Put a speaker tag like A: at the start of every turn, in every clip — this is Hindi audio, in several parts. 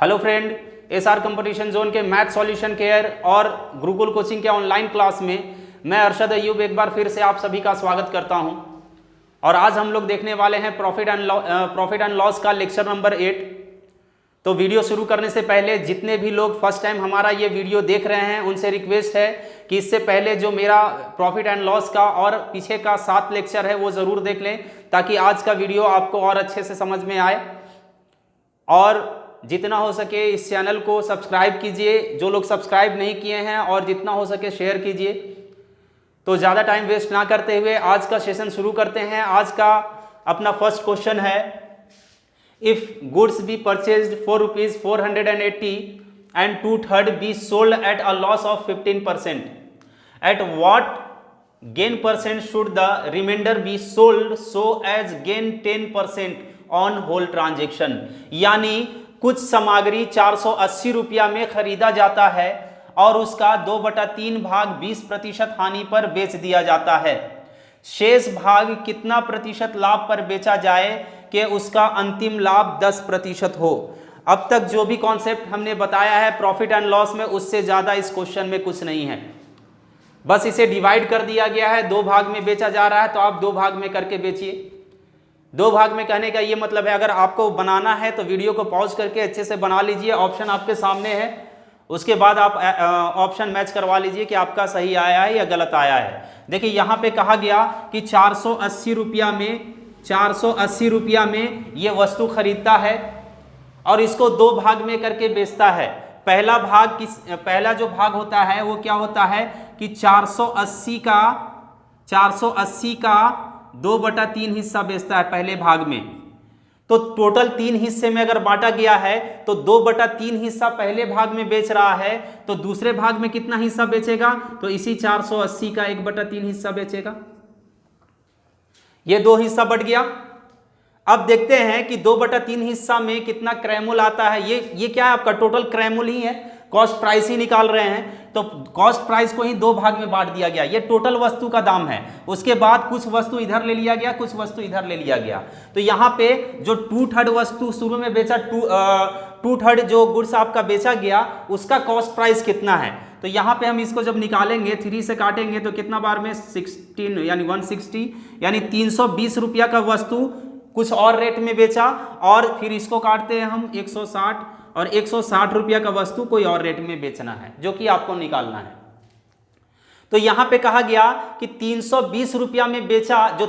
A: Hello friend, SR competition zone के मैथ सॉल्यूशन केयर और गुरुकुल कोचिंग के ऑनलाइन क्लास में मैं अरशद अयूब एक बार फिर से आप सभी का स्वागत करता हूं। और आज हम लोग देखने वाले हैं प्रॉफिट एंड लॉस का लेक्चर नंबर 8। तो वीडियो शुरू करने से पहले जितने भी लोग फर्स्ट टाइम हमारा ये वीडियो देख रहे हैं उनसे रिक्वेस्ट है कि इससे पहले जो मेरा प्रॉफिट एंड लॉस का और पीछे का 7 लेक्चर है वो ज़रूर देख लें, ताकि आज का वीडियो आपको और अच्छे से समझ में आए। और जितना हो सके इस चैनल को सब्सक्राइब कीजिए, जो लोग सब्सक्राइब नहीं किए हैं, और जितना हो सके शेयर कीजिए। तो ज़्यादा टाइम वेस्ट ना करते हुए आज का सेशन शुरू करते हैं। आज का अपना फर्स्ट क्वेश्चन है, if goods be purchased for ₹480 and 2/3 be sold at a loss of 15%, at what gain percent should the remainder be sold so as gain 10% on whole transaction। यानी कुछ सामग्री 480 रुपया में खरीदा जाता है और उसका 2/3 भाग 20% हानि पर बेच दिया जाता है। शेष भाग कितना प्रतिशत लाभ पर बेचा जाए कि उसका अंतिम लाभ 10% हो। अब तक जो भी कॉन्सेप्ट हमने बताया है प्रॉफिट एंड लॉस में, उससे ज़्यादा इस क्वेश्चन में कुछ नहीं है। बस इसे डिवाइड कर दिया गया है, 2 भाग में बेचा जा रहा है तो आप 2 भाग में करके बेचिए। 2 भाग में कहने का ये मतलब है, अगर आपको बनाना है तो वीडियो को पॉज करके अच्छे से बना लीजिए। ऑप्शन आपके सामने है, उसके बाद आप ऑप्शन मैच करवा लीजिए कि आपका सही आया है या गलत आया है। देखिए यहाँ पे कहा गया कि 480 रुपया में ये वस्तु खरीदता है और इसको 2 भाग में करके बेचता है। पहला जो भाग होता है वो क्या होता है कि 480 का 2/3 हिस्सा बेचता है पहले भाग में। तो टोटल 3 हिस्से में अगर बांटा गया है तो 2/3 हिस्सा पहले भाग में बेच रहा है, तो दूसरे भाग में कितना हिस्सा बेचेगा? तो इसी 480 का 1/3 हिस्सा बेचेगा। ये 2 हिस्सा बढ़ गया। अब देखते हैं कि 2/3 हिस्सा में कितना क्रयमूल्य आता है। ये क्या है? आपका टोटल क्रयमूल्य ही है, कॉस्ट प्राइस ही निकाल रहे हैं। तो कॉस्ट प्राइस को ही 2 भाग में बांट दिया गया। ये टोटल वस्तु का दाम है। उसके बाद कुछ वस्तु इधर ले लिया गया, कुछ वस्तु इधर ले लिया गया। तो यहाँ पे जो 2/3 वस्तु शुरू में बेचा, 2/3 जो गुड्स आपका बेचा गया, उसका कॉस्ट प्राइस कितना है? तो यहाँ पे हम इसको जब निकालेंगे, 3 से काटेंगे तो कितना बार में 16 यानी 160 यानी 320 रुपया का वस्तु कुछ और रेट में बेचा, और फिर इसको काटते हैं हम 160, और 160 रुपया का वस्तु कोई और रेट में बेचना है, जो कि आपको निकालना है। तो यहां पे कहा गया कि 320 रुपया में बेचा, जो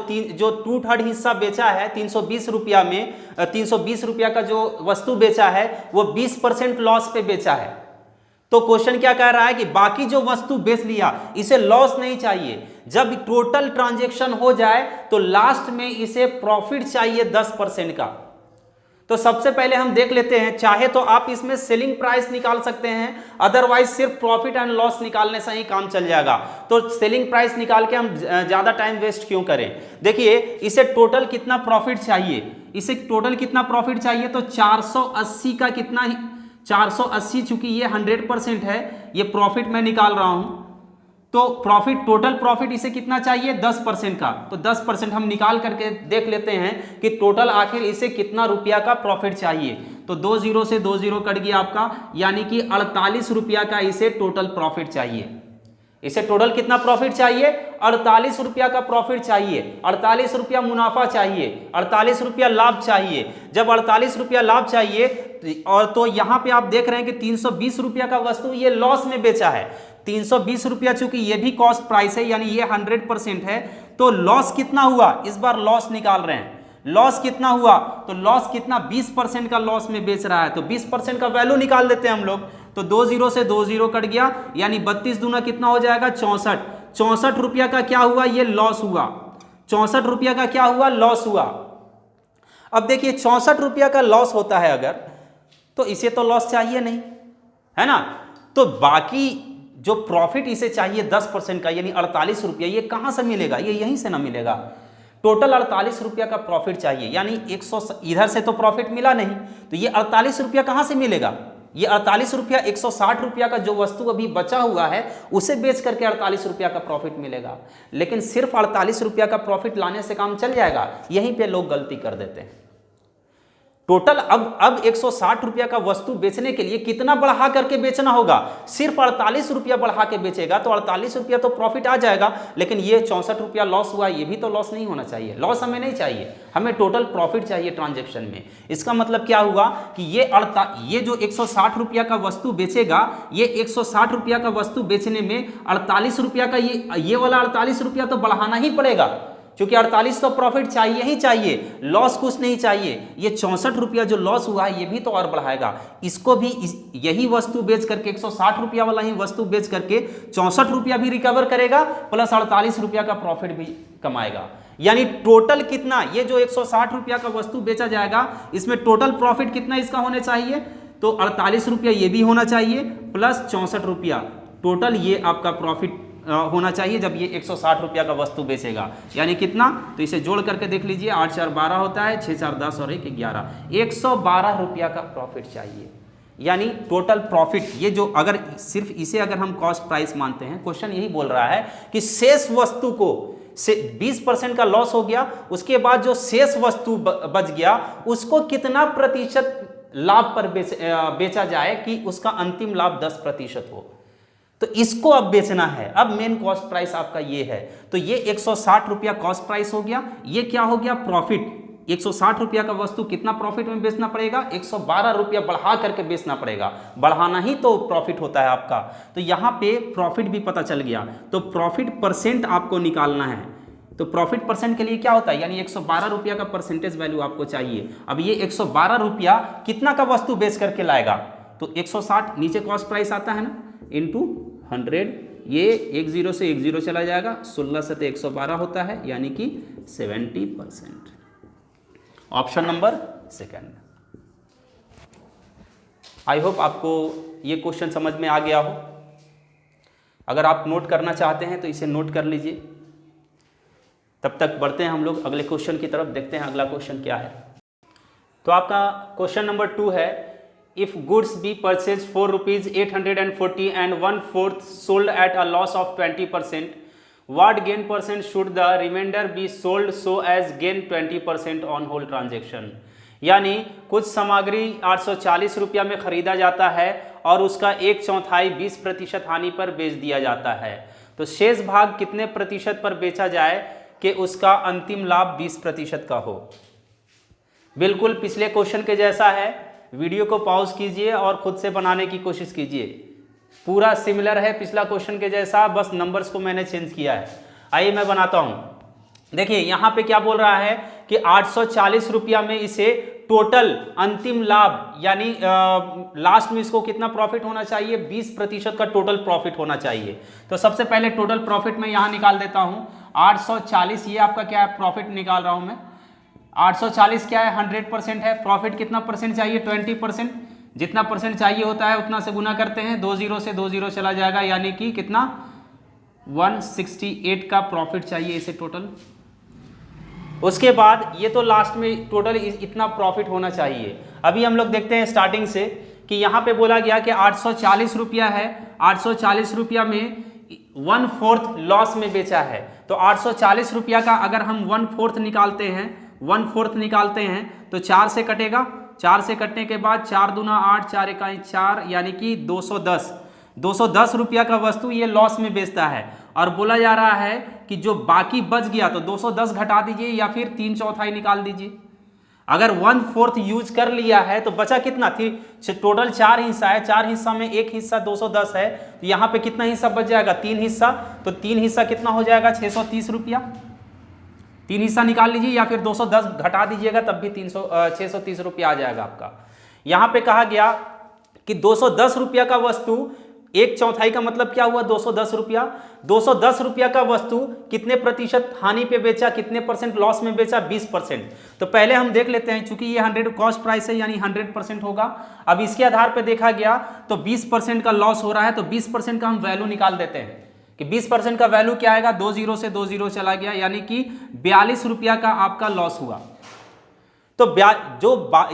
A: 2/3 हिस्सा बेचा है 320 रुपया में, 320 रुपया का जो वस्तु बेचा है वो 20% लॉस पे बेचा है। तो क्वेश्चन क्या कह रहा है कि बाकी जो वस्तु बेच लिया इसे लॉस नहीं चाहिए। जब टोटल ट्रांजैक्शन हो जाए तो लास्ट में इसे प्रॉफिट चाहिए 10% का। तो सबसे पहले हम देख लेते हैं, चाहे तो आप इसमें सेलिंग प्राइस निकाल सकते हैं, अदरवाइज सिर्फ प्रॉफिट एंड लॉस निकालने से ही काम चल जाएगा। तो सेलिंग प्राइस निकाल के हम ज्यादा टाइम वेस्ट क्यों करें। देखिए इसे टोटल कितना प्रॉफिट चाहिए, तो 480 का कितना, 480 चूंकि ये 100% है, ये प्रॉफिट मैं निकाल रहा हूं, तो टोटल प्रॉफिट इसे कितना चाहिए? 10% का। तो 10% हम निकाल करके देख लेते हैं कि टोटल आखिर इसे कितना रुपया का प्रॉफिट चाहिए। तो 2 0 से 2 0 कट गया आपका, यानी कि 48 रुपया का इसे टोटल प्रॉफिट चाहिए। इसे टोटल कितना प्रॉफिट चाहिए? 48 रुपया का प्रॉफिट चाहिए, 48 रुपया मुनाफा चाहिए, 48 रुपया लाभ चाहिए। जब 48 रुपया लाभ चाहिए, और तो यहां पे आप देख रहे हैं कि 320 रुपया का वस्तु ये लॉस में बेचा है। 320 रुपया चूंकि ये भी कॉस्ट प्राइस है, यानी ये 100% है, तो लॉस कितना हुआ? इस बार लॉस निकाल रहे हैं। लॉस कितना हुआ? तो लॉस कितना? 20% का लॉस में बेच रहा है। तो 20% का वैल्यू निकाल देते हैं हम लोग। तो 2 0 से 2 0 कट गया, यानी 32 दूना कितना हो जाएगा? 64। 64 रुपया का क्या हुआ? ये लॉस हुआ। 64 रुपया का क्या हुआ? लॉस हुआ। अब देखिए 64 रुपया का लॉस होता है अगर, तो इसे तो लॉस चाहिए नहीं, है ना। तो बाकी जो प्रॉफिट इसे चाहिए 10% का, यानी 48 रुपया, ये कहां से मिलेगा? ये यहीं से ना मिलेगा। टोटल 48 रुपया का प्रॉफिट चाहिए, यानी 100, इधर से तो प्रॉफिट मिला नहीं, तो ये 48 रुपया कहां से मिलेगा? ये 48 रुपया 160 रुपया का जो वस्तु अभी बचा हुआ है उसे बेच करके 48 रुपया का प्रॉफिट मिलेगा। लेकिन सिर्फ 48 रुपया का प्रॉफिट लाने से काम चल जाएगा? यहीं पे लोग गलती कर देते हैं। टोटल अब 160 रुपया का वस्तु बेचने के लिए कितना बढ़ा करके बेचना होगा? सिर्फ 48 रुपया बढ़ा के बेचेगा तो 48 रुपया तो प्रॉफिट आ जाएगा, लेकिन ये 64 रुपया लॉस हुआ, ये भी तो लॉस नहीं होना चाहिए। लॉस हमें नहीं चाहिए, हमें टोटल प्रॉफिट चाहिए ट्रांजैक्शन में। इसका मतलब क्या हुआ कि ये जो 160 रुपया का वस्तु बेचेगा, ये 160 रुपया का वस्तु बेचने में 48 रुपया का ये वाला 48 रुपया तो बढ़ाना ही पड़ेगा, क्योंकि 48 तो प्रॉफिट चाहिए ही चाहिए, लॉस कुछ नहीं चाहिए। ये 64 रुपया जो लॉस हुआ है ये भी तो और बढ़ाएगा। इसको भी यही वस्तु बेच करके 160 रुपया वाला ही वस्तु बेच करके 64 रुपया भी रिकवर करेगा, प्लस 48 रुपया का प्रॉफिट भी कमाएगा। यानी टोटल कितना, ये जो 160 रुपया का वस्तु बेचा जाएगा इसमें टोटल प्रॉफिट कितना इसका होना चाहिए? तो 48 रुपया ये भी होना चाहिए प्लस 64 रुपया, टोटल ये आपका प्रॉफिट होना चाहिए जब ये 160 रुपया का वस्तु बेचेगा। यानी कितना? तो इसे जोड़ करके देख लीजिए, 8 4 12 होता है, 6 4 10 और 1 11, 112 रुपया का प्रॉफिट चाहिए। यानी टोटल प्रॉफिट, ये जो अगर सिर्फ इसे अगर हम कॉस्ट प्राइस मानते हैं, क्वेश्चन यही बोल रहा है कि शेष वस्तु को से 20% का लॉस हो गया, उसके बाद जो शेष वस्तु बच गया उसको कितना प्रतिशत लाभ पर बेचा जाए कि उसका अंतिम लाभ 10% हो। तो इसको अब बेचना है। अब मेन कॉस्ट प्राइस आपका ये है, तो ये 160 रुपया कॉस्ट प्राइस हो गया, ये क्या हो गया? प्रॉफिट। 160 रुपया का वस्तु कितना प्रॉफिट में बेचना पड़ेगा? 112 रुपया बढ़ा करके बेचना पड़ेगा, बढ़ाना ही तो प्रॉफिट होता है आपका। तो यहाँ पे प्रॉफिट भी पता चल गया, तो प्रॉफिट परसेंट आपको निकालना है। तो प्रॉफिट परसेंट के लिए क्या होता है? यानी 112 रुपया का परसेंटेज वैल्यू आपको चाहिए। अब ये 112 रुपया कितना का वस्तु बेच करके लाएगा? तो 160 नीचे कॉस्ट प्राइस आता है ना, इंटू 100, ये 10 से 10 चला जाएगा, 16 से तो 112 होता है, यानी कि 70%। Option number second. आई होप आपको ये क्वेश्चन समझ में आ गया हो। अगर आप नोट करना चाहते हैं तो इसे नोट कर लीजिए। तब तक बढ़ते हैं हम लोग अगले क्वेश्चन की तरफ, देखते हैं अगला क्वेश्चन क्या है। तो आपका क्वेश्चन नंबर 2 है, if goods be purchased for rupees 840 and 1/4 sold at a loss of 20%, what gain percent should the remainder be sold so as gain 20% on whole transaction? यानी कुछ सामग्री 840 रुपया में खरीदा जाता है और उसका 1/4 20% हानि पर बेच दिया जाता है, तो शेष भाग कितने प्रतिशत पर बेचा जाए कि उसका अंतिम लाभ 20% का हो? बिल्कुल पिछले क्वेश्चन के जैसा है। वीडियो को पॉज कीजिए और खुद से बनाने की कोशिश कीजिए। पूरा सिमिलर है पिछला क्वेश्चन के जैसा, बस नंबर्स को मैंने चेंज किया है। आइए मैं बनाता हूं। देखिए यहाँ पे क्या बोल रहा है कि 840 रुपया में इसे टोटल अंतिम लाभ, यानी लास्ट में इसको कितना प्रॉफिट होना चाहिए? 20% का टोटल प्रॉफिट होना चाहिए। तो सबसे पहले टोटल प्रॉफिट मैं यहाँ निकाल देता हूँ। 840 ये आपका क्या है? प्रॉफिट निकाल रहा हूँ मैं। 840 क्या है? 100% है। प्रॉफिट कितना परसेंट चाहिए? 20%। जितना परसेंट चाहिए होता है उतना से गुना करते हैं, 20 से 20 चला जाएगा, यानी कि कितना? 168 का प्रॉफिट चाहिए इसे टोटल। उसके बाद ये तो लास्ट में टोटल इतना प्रॉफिट होना चाहिए। अभी हम लोग देखते हैं स्टार्टिंग से कि यहाँ पे बोला गया कि 840 रुपया है, 840 रुपया में 1/4 लॉस में बेचा है। तो 840 रुपया का अगर हम 1/4 निकालते हैं, 1/4 निकालते हैं तो 4 से कटेगा। 4 से कटने के बाद 4 दूना 8, 4 इकाई 4, यानी कि 210 रुपया का वस्तु ये लॉस में बेचता है। और बोला जा रहा है कि जो बाकी बच गया तो 210 घटा दीजिए या फिर 3/4 निकाल दीजिए। अगर 1/4 यूज कर लिया है तो बचा कितना थी? टोटल 4 हिस्सा है, 4 हिस्सा में एक हिस्सा 210 है, तो यहाँ पे कितना हिस्सा बच जाएगा? 3 हिस्सा। तो 3 हिस्सा कितना हो जाएगा? 630 रुपया। 3 हिस्सा निकाल लीजिए या फिर 210 घटा दीजिएगा, तब भी 630 रुपया आ जाएगा आपका। यहाँ पे कहा गया कि 210 रुपया का वस्तु 1/4 का मतलब क्या हुआ? 210 रुपया। 210 रुपया का वस्तु कितने प्रतिशत हानि पे बेचा, कितने परसेंट लॉस में बेचा? 20%। तो पहले हम देख लेते हैं, चूंकि ये 100 कॉस्ट प्राइस है यानी 100% होगा। अब इसके आधार पे देखा गया तो 20% का लॉस हो रहा है, तो 20% का हम वैल्यू निकाल देते हैं कि 20% का वैल्यू क्या आएगा? 20 से 20 चला गया, यानी कि 42 रुपया का आपका लॉस हुआ। तो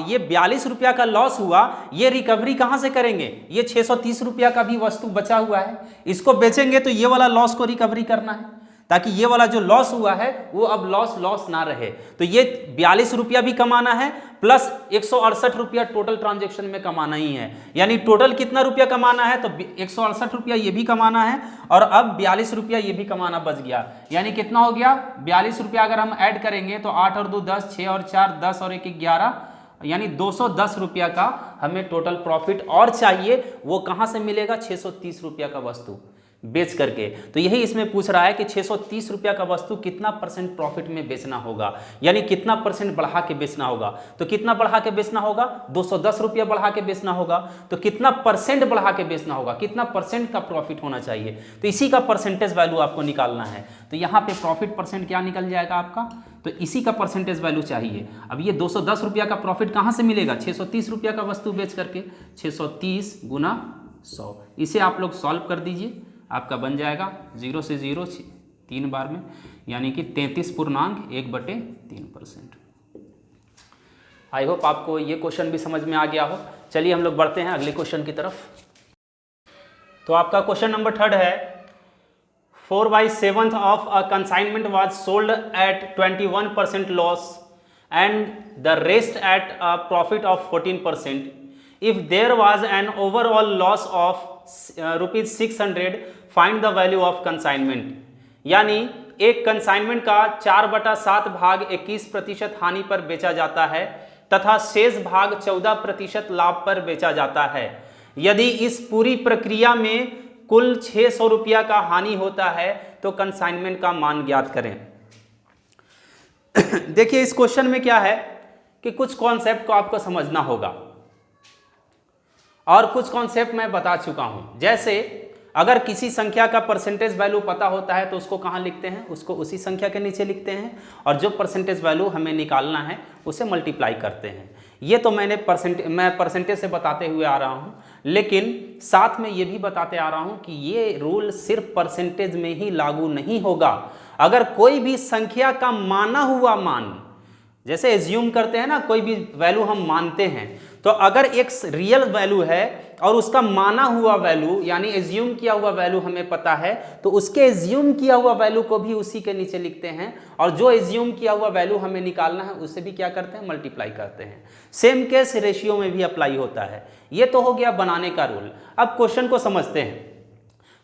A: ये 42 रुपया का लॉस हुआ, ये रिकवरी कहां से करेंगे? ये 630 रुपया का भी वस्तु बचा हुआ है, इसको बेचेंगे तो ये वाला लॉस को रिकवरी करना है। ताकि ये वाला जो लॉस हुआ है वो अब लॉस ना रहे। तो ये 42 रुपया भी कमाना है प्लस 168 रुपया टोटल ट्रांजेक्शन में कमाना ही है, यानी टोटल कितना रुपया कमाना है, तो 168 रुपया ये भी कमाना है और अब 42 रुपया ये भी कमाना बच गया, यानी कितना हो गया 42 रुपया। अगर हम ऐड करेंगे तो 8 और 2 10, 6 और 4 10 और 1 11, यानी 210 रुपया का हमें टोटल प्रॉफिट और चाहिए। वो कहाँ से मिलेगा, 630 रुपया का वस्तु बेच करके। तो यही इसमें पूछ रहा है कि 630 रुपया का वस्तु कितना परसेंट प्रॉफिट में बेचना होगा, यानी कितना परसेंट बढ़ा के बेचना होगा। तो कितना बढ़ा के बेचना होगा, 210 रुपया बढ़ा के बेचना होगा। तो कितना परसेंट बढ़ा के बेचना होगा, कितना परसेंट का प्रॉफिट होना चाहिए, तो इसी का परसेंटेज वैल्यू आपको निकालना है। तो यहाँ पे प्रॉफिट परसेंट क्या निकल जाएगा आपका, तो इसी का परसेंटेज वैल्यू चाहिए। अब ये 210 रुपया का प्रॉफिट कहाँ से मिलेगा, 630 रुपया का वस्तु बेच करके, 630 गुना 100। इसे आप लोग सॉल्व कर दीजिए, आपका बन जाएगा 0 से 0 3 बार में, यानी कि 33.1/3%। आई होप आपको ये क्वेश्चन भी समझ में आ गया हो। चलिए हम लोग बढ़ते हैं अगले क्वेश्चन की तरफ। तो आपका क्वेश्चन नंबर 3 है, 4/7 of a consignment was sold at 21% loss and the rest at a profit of 14%। If there was an overall loss of ₹600, find the value of consignment. यानी एक कंसाइनमेंट का 4/7 भाग 21% हानि पर बेचा जाता है तथा शेष भाग 14% लाभ पर बेचा जाता है। यदि इस पूरी प्रक्रिया में कुल 600 रुपया का हानि होता है तो कंसाइनमेंट का मान ज्ञात करें। देखिए इस क्वेश्चन में क्या है कि कुछ कॉन्सेप्ट को आपको समझना होगा और कुछ कॉन्सेप्ट मैं बता चुका हूं। जैसे अगर किसी संख्या का परसेंटेज वैल्यू पता होता है तो उसको कहाँ लिखते हैं, उसको उसी संख्या के नीचे लिखते हैं, और जो परसेंटेज वैल्यू हमें निकालना है उसे मल्टीप्लाई करते हैं। ये तो मैं परसेंटेज से बताते हुए आ रहा हूँ, लेकिन साथ में ये भी बताते आ रहा हूँ कि ये रूल सिर्फ परसेंटेज में ही लागू नहीं होगा। अगर कोई भी संख्या का माना हुआ मान, जैसे एज्यूम करते हैं ना, कोई भी वैल्यू हम मानते हैं, तो अगर एक रियल वैल्यू है और उसका माना हुआ वैल्यू यानी एज्यूम किया हुआ वैल्यू हमें पता है, तो उसके एज्यूम किया हुआ वैल्यू को भी उसी के नीचे लिखते हैं, और जो एज्यूम किया हुआ वैल्यू हमें निकालना है उससे भी क्या करते हैं, मल्टीप्लाई करते हैं। सेम केस रेशियो में भी अप्लाई होता है। ये तो हो गया बनाने का रूल। अब क्वेश्चन को समझते हैं।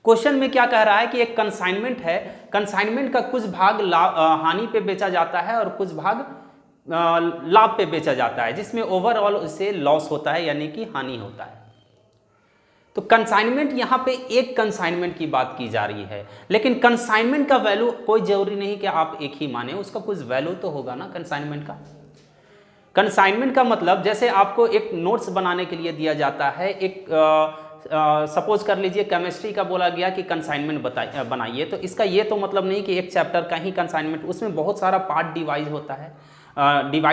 A: क्वेश्चन में क्या कह रहा है कि एक कंसाइनमेंट है, कंसाइनमेंट का कुछ भाग हानि पे बेचा जाता है और कुछ भाग लाभ पे बेचा जाता है, जिसमें ओवरऑल उसे लॉस होता है यानी कि हानि होता है। तो कंसाइनमेंट यहाँ पे एक कंसाइनमेंट की बात की जा रही है, लेकिन कंसाइनमेंट का वैल्यू कोई जरूरी नहीं कि आप एक ही माने, उसका कुछ वैल्यू तो होगा ना कंसाइनमेंट का। कंसाइनमेंट का मतलब जैसे आपको एक नोट्स बनाने के लिए दिया जाता है, एक सपोज कर लीजिए केमिस्ट्री का बोला गया कि कंसाइनमेंट बनाइए, तो इसका ये तो मतलब नहीं कि एक चैप्टर का ही कंसाइनमेंट, उसमें बहुत सारा पार्ट डिवाइड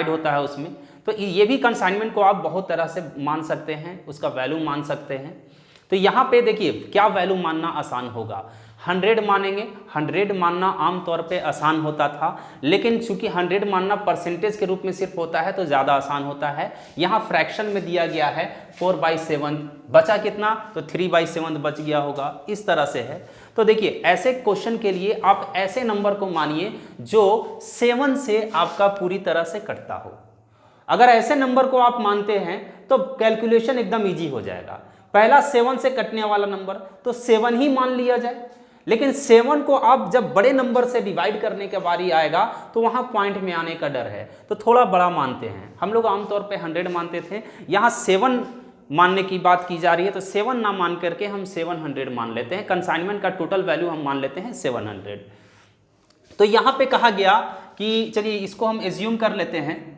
A: होता है उसमें। तो ये भी कंसाइनमेंट को आप बहुत तरह से मान सकते हैं, उसका वैल्यू मान सकते हैं। तो यहाँ पे देखिए क्या वैल्यू मानना आसान होगा, 100 मानेंगे। 100 मानना आमतौर पे आसान होता था, लेकिन चूंकि 100 मानना परसेंटेज के रूप में सिर्फ होता है तो ज़्यादा आसान होता है। यहाँ फ्रैक्शन में दिया गया है 4/7, बचा कितना, तो 3/7 बच गया होगा, इस तरह से है। तो देखिए ऐसे क्वेश्चन के लिए आप ऐसे नंबर को मानिए जो 7 से आपका पूरी तरह से कटता हो। अगर ऐसे नंबर को आप मानते हैं तो कैलकुलेशन एकदम ईजी हो जाएगा। पहला 7 से कटने वाला नंबर तो 7 ही मान लिया जाए, लेकिन 7 को आप जब बड़े नंबर से डिवाइड करने के बारी आएगा तो वहाँ पॉइंट में आने का डर है, तो थोड़ा बड़ा मानते हैं। हम लोग आमतौर पे 100 मानते थे, यहाँ 7 मानने की बात की जा रही है, तो 7 ना मान करके हम 700 मान लेते हैं। कंसाइनमेंट का टोटल वैल्यू हम मान लेते हैं 700। तो यहाँ पे कहा गया कि चलिए इसको हम एज्यूम कर लेते हैं,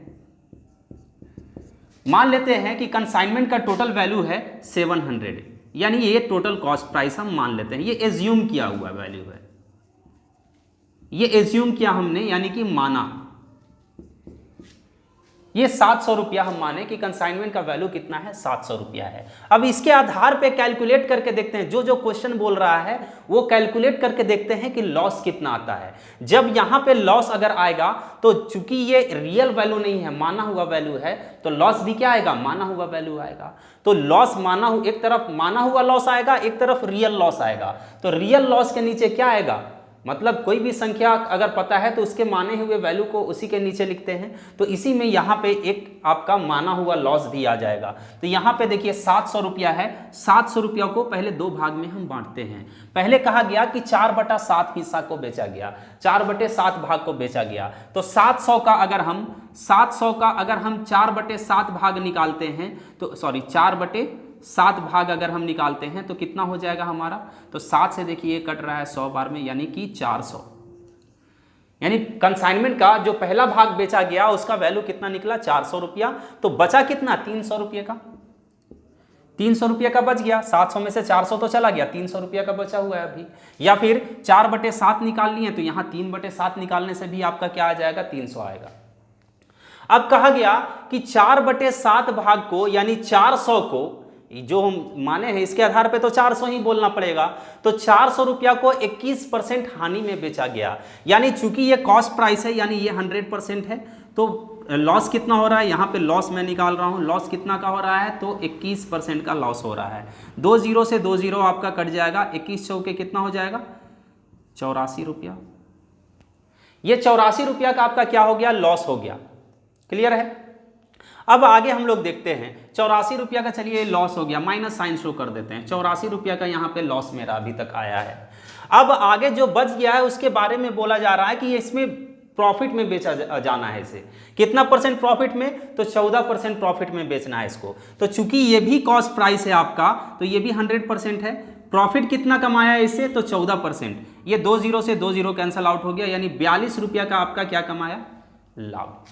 A: मान लेते हैं कि कंसाइनमेंट का टोटल वैल्यू है 700, यानी ये टोटल कॉस्ट प्राइस हम मान लेते हैं। ये एज्यूम किया हुआ वैल्यू है, ये एज्यूम किया हमने यानी कि माना। ये 700 रुपया हम माने कि कंसाइनमेंट का वैल्यू कितना है, 700 रुपया है। अब इसके आधार पे कैलकुलेट करके देखते हैं, जो क्वेश्चन बोल रहा है वो कैलकुलेट करके देखते हैं कि लॉस कितना आता है। जब यहाँ पे लॉस अगर आएगा तो चूंकि ये रियल वैल्यू नहीं है, माना हुआ वैल्यू है, तो लॉस भी क्या आएगा, माना हुआ वैल्यू आएगा। तो लॉस एक तरफ माना हुआ लॉस आएगा, एक तरफ रियल लॉस आएगा। तो रियल लॉस के नीचे क्या आएगा, मतलब कोई भी संख्या अगर पता है तो उसके माने हुए वैल्यू को उसी के नीचे लिखते हैं। तो इसी में यहाँ पे एक आपका माना हुआ लॉस भी आ जाएगा। तो यहाँ पे देखिए 700 रुपया है, 700 रुपया को पहले दो भाग में हम बांटते हैं। पहले कहा गया कि 4/7 हिस्सा को बेचा गया, 4/7 भाग को बेचा गया। तो 700 का अगर हम 4/7 भाग निकालते हैं तो 4/7 भाग अगर हम निकालते हैं तो कितना हो जाएगा हमारा, तो 7 से देखिए कट रहा है 100 बार में, यानी कि 400। यानी कंसाइनमेंट का जो पहला भाग बेचा गया उसका वैल्यू कितना निकला, 400 रुपया। तो बचा कितना, 300 रुपये का, 300 रुपये का बच गया। 700 में से 400 तो चला गया, 300 रुपये का बचा हुआ है अभी। या फिर 4/7 निकाल लिए तो यहाँ 3/7 निकालने से भी आपका क्या आ जाएगा, 300 आएगा। अब कहा गया कि 4/7 भाग को यानी 400 को जो हम माने हैं इसके आधार पे तो 400 ही बोलना पड़ेगा। तो 400 रुपया को 21% हानि में बेचा गया। यानी चूंकि ये कॉस्ट प्राइस है यानी ये 100% है, तो लॉस कितना हो रहा है, यहाँ पे लॉस मैं निकाल रहा हूँ, लॉस कितना का हो रहा है, तो 21% का लॉस हो रहा है। 2 0 से 2 0 आपका कट जाएगा, 21 चौके कितना हो जाएगा, 84 रुपया। ये 84 रुपया का आपका क्या हो गया, लॉस हो गया। क्लियर है। अब आगे हम लोग देखते हैं 84 रुपया का, चलिए लॉस हो गया, माइनस साइन शो कर देते हैं। 84 रुपया का यहाँ पे लॉस मेरा अभी तक आया है। अब आगे जो बच गया है उसके बारे में बोला जा रहा है कि इसमें प्रॉफिट में बेचा जाना है। इसे कितना % प्रॉफिट में, तो 14% प्रॉफिट में बेचना है इसको। तो चूंकि ये भी कॉस्ट प्राइस है आपका तो ये भी 100% है। प्रॉफिट कितना कमाया है इससे, तो 14%। ये 2 0 से 2 0 कैंसल आउट हो गया, यानी 42 रुपया का आपका क्या कमाया, लाभ।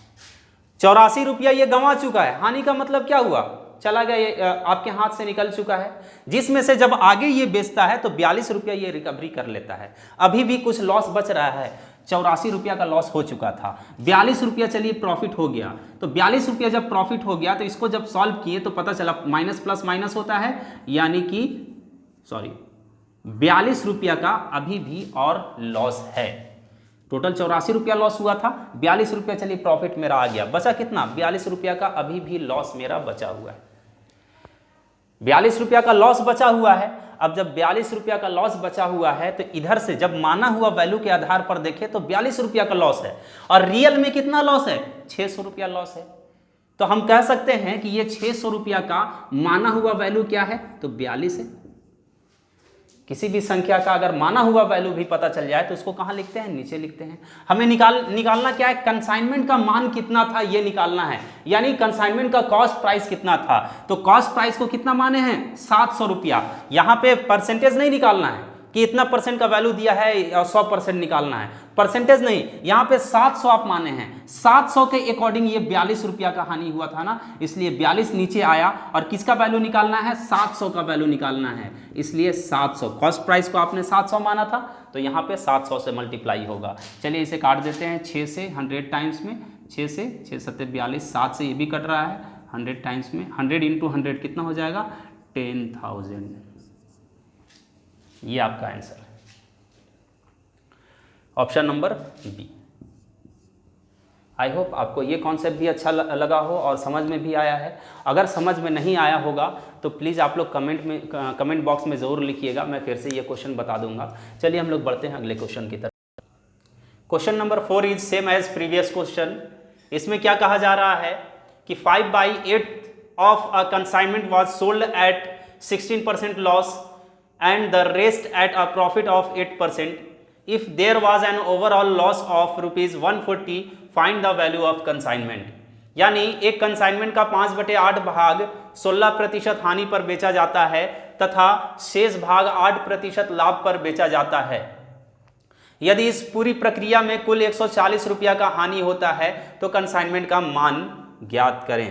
A: 84 रुपया ये गंवा चुका है, हानि का मतलब क्या हुआ, चला गया, ये आपके हाथ से निकल चुका है। जिसमें से जब आगे ये बेचता है तो 42 रुपया ये रिकवरी कर लेता है। अभी भी कुछ लॉस बच रहा है, 84 रुपया का लॉस हो चुका था, 42 रुपया चलिए प्रॉफिट हो गया। तो 42 रुपया जब प्रॉफिट हो गया तो इसको जब सॉल्व किए तो पता चला माइनस प्लस माइनस होता है, यानी कि 42 रुपया का अभी भी और लॉस है। टोटल 84 रुपया लॉस हुआ था, 42 रुपया चलिए प्रॉफिट मेरा आ गया, बचा कितना, 42 रुपया का अभी भी लॉस मेरा बचा हुआ है। 42 रुपया का लॉस बचा हुआ है। अब जब 42 रुपया का लॉस बचा हुआ है तो इधर से जब माना हुआ वैल्यू के आधार पर देखें तो 42 रुपया का लॉस है, और रियल में कितना लॉस है, 600 रुपया लॉस है। तो हम कह सकते हैं कि ये 600 रुपया का माना हुआ वैल्यू क्या है, तो 42 है। किसी भी संख्या का अगर माना हुआ वैल्यू भी पता चल जाए तो उसको कहाँ लिखते हैं, नीचे लिखते हैं। हमें निकालना क्या है, कंसाइनमेंट का मान कितना था ये निकालना है, यानी कंसाइनमेंट का कॉस्ट प्राइस कितना था। तो कॉस्ट प्राइस को कितना माने हैं, 700 रुपया। यहाँ पे परसेंटेज नहीं निकालना है कि इतना % का वैल्यू दिया है और 100% निकालना है, परसेंटेज नहीं, यहाँ पे 700 आप माने हैं। 700 के अकॉर्डिंग ये 42 रुपया का हानि हुआ था ना, इसलिए 42 नीचे आया, और किसका वैल्यू निकालना है, 700 का वैल्यू निकालना है, इसलिए 700। कॉस्ट प्राइस को आपने 700 माना था तो यहाँ पे 700 से मल्टीप्लाई होगा। चलिए इसे काट देते हैं 6 से 100 टाइम्स में, 6 से 6 7 42, 7 से ये भी कट रहा है 100 टाइम्स में, 100 इंटू 100 कितना हो जाएगा, 10,000। ये आपका आंसर है, option number B. I hope आपको ये कॉन्सेप्ट भी अच्छा लगा हो और समझ में भी आया है। अगर समझ में नहीं आया होगा तो प्लीज़ आप लोग कमेंट बॉक्स में ज़रूर लिखिएगा, मैं फिर से ये क्वेश्चन बता दूंगा। चलिए हम लोग बढ़ते हैं अगले क्वेश्चन की तरफ। Question number 4 is same as previous question. इसमें क्या कहा जा रहा है कि 5/8 of a consignment was sold at 16% loss and the rest at a profit of 8%. If there was an overall loss of rupees 140, find the value of consignment. यानी एक कंसाइनमेंट का 5/8 भाग 16% हानि पर बेचा जाता है तथा शेष भाग 8% लाभ पर बेचा जाता है। यदि इस पूरी प्रक्रिया में कुल 140 रुपया का हानि होता है तो कंसाइनमेंट का मान ज्ञात करें।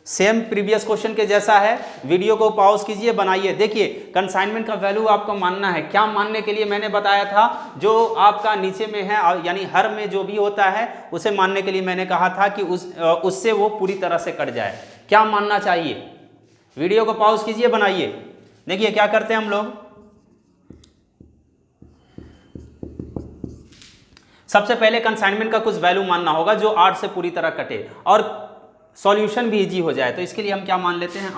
A: सेम प्रीवियस क्वेश्चन के जैसा है, वीडियो को पॉज कीजिए, बनाइए। देखिए कंसाइनमेंट का वैल्यू आपको मानना है। क्या मानने के लिए मैंने बताया था, जो आपका नीचे में है यानी हर में जो भी होता है उसे मानने के लिए मैंने कहा था कि उससे वो पूरी तरह से कट जाए। क्या मानना चाहिए, वीडियो को पॉज कीजिए, बनाइए। देखिए क्या करते हैं हम लोग, सबसे पहले कंसाइनमेंट का कुछ वैल्यू मानना होगा जो 8 से पूरी तरह कटे और सॉल्यूशन भी इजी हो जाए। तो इसके लिए हम क्या मान लेते हैं,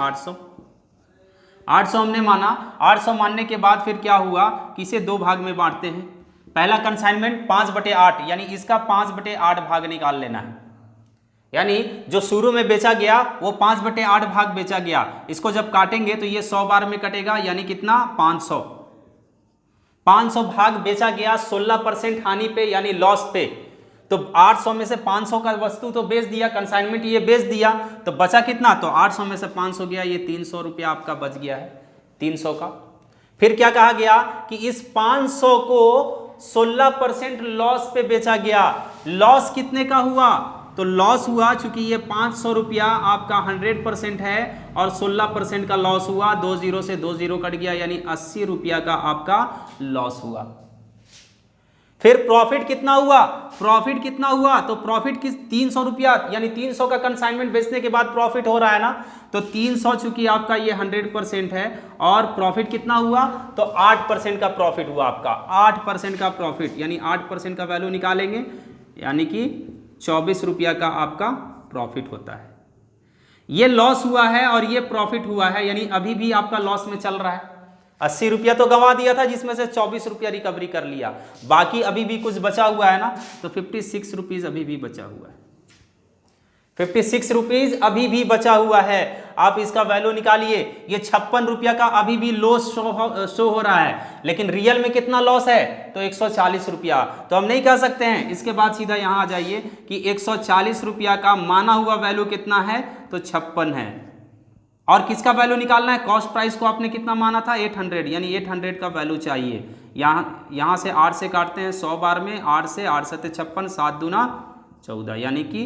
A: 800 हमने माना। 800 मानने के बाद फिर क्या हुआ कि इसे 2 भाग में बांटते हैं। पहला कंसाइनमेंट 5/8 यानी इसका 5/8 भाग निकाल लेना है। यानी जो शुरू में बेचा गया वो 5/8 भाग बेचा गया, इसको जब काटेंगे तो ये 100 बार में कटेगा, यानी कितना 500 भाग बेचा गया 16% हानि पे यानी लॉस पे। तो 800 में से 500 का वस्तु तो बेच दिया, कंसाइनमेंट ये बेच दिया, तो बचा कितना, तो 800 में से 500 गया, ये 300 रुपया आपका बच गया है 300 का। फिर क्या कहा गया कि इस 500 को 16% लॉस पे बेचा गया। लॉस कितने का हुआ, तो लॉस हुआ चूंकि ये 500 रुपया आपका 100% है और 16% का लॉस हुआ, 2 0 से 2 0 कट गया, यानी 80 रुपया का आपका लॉस हुआ। फिर प्रॉफिट कितना हुआ, प्रॉफिट कितना हुआ, तो प्रॉफिट किस 300 रुपया, यानी 300 का कंसाइनमेंट बेचने के बाद प्रॉफिट हो रहा है ना, तो 300 चूंकि आपका ये 100% है और प्रॉफिट कितना हुआ, तो 8% का प्रॉफिट हुआ आपका, 8% का प्रॉफिट, यानी 8% का वैल्यू निकालेंगे, यानी कि 24 रुपया का आपका प्रॉफिट होता है। ये लॉस हुआ है और ये प्रॉफिट हुआ है, यानी अभी भी आपका लॉस में चल रहा है। 80 रुपया तो गंवा दिया था, जिसमें से 24 रुपया रिकवरी कर लिया, बाकी अभी भी कुछ बचा हुआ है ना, तो 56 रुपीज अभी भी बचा हुआ है, 56 रुपीज अभी भी बचा हुआ है। आप इसका वैल्यू निकालिए, ये 56 रुपया का अभी भी लॉस शो हो रहा है, लेकिन रियल में कितना लॉस है, तो 140 रुपया। तो हम नहीं कह सकते हैं, इसके बाद सीधा यहाँ आ जाइए कि 140 रुपया का माना हुआ वैल्यू कितना है, तो 56 है। और किसका वैल्यू निकालना है, कॉस्ट प्राइस को आपने कितना माना था 800, यानी 800 का वैल्यू चाहिए। यहाँ से 8 से काटते हैं 100 बार में, 8 से 8 7 56, 7 दूना 14, यानी कि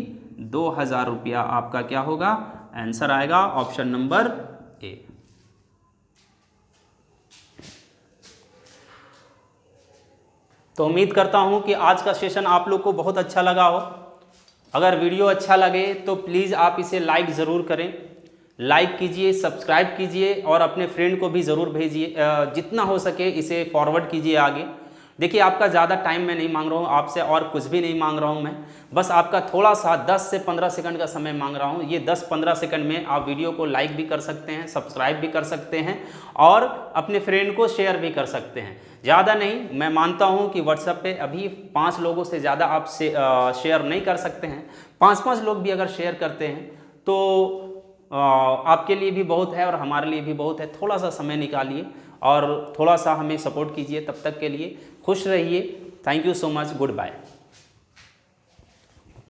A: 2000 रुपया आपका क्या होगा, आंसर आएगा ऑप्शन नंबर ए। तो उम्मीद करता हूं कि आज का सेशन आप लोग को बहुत अच्छा लगा हो। अगर वीडियो अच्छा लगे तो प्लीज़ आप इसे लाइक ज़रूर करें, लाइक कीजिए, सब्सक्राइब कीजिए और अपने फ्रेंड को भी ज़रूर भेजिए, जितना हो सके इसे फॉरवर्ड कीजिए आगे। देखिए आपका ज़्यादा टाइम मैं नहीं मांग रहा हूँ आपसे, और कुछ भी नहीं मांग रहा हूँ मैं, बस आपका थोड़ा सा 10 से 15 सेकंड का समय मांग रहा हूँ। ये 10-15 सेकंड में आप वीडियो को लाइक भी कर सकते हैं, सब्सक्राइब भी कर सकते हैं और अपने फ्रेंड को शेयर भी कर सकते हैं। ज़्यादा नहीं, मैं मानता हूँ कि व्हाट्सएप पे अभी 5 लोगों से ज़्यादा आप शेयर नहीं कर सकते हैं। 5-5 लोग भी अगर शेयर करते हैं तो आपके लिए भी बहुत है और हमारे लिए भी बहुत है। थोड़ा सा समय निकालिए और थोड़ा सा हमें सपोर्ट कीजिए। तब तक के लिए खुश रहिए। Thank you so much, good bye.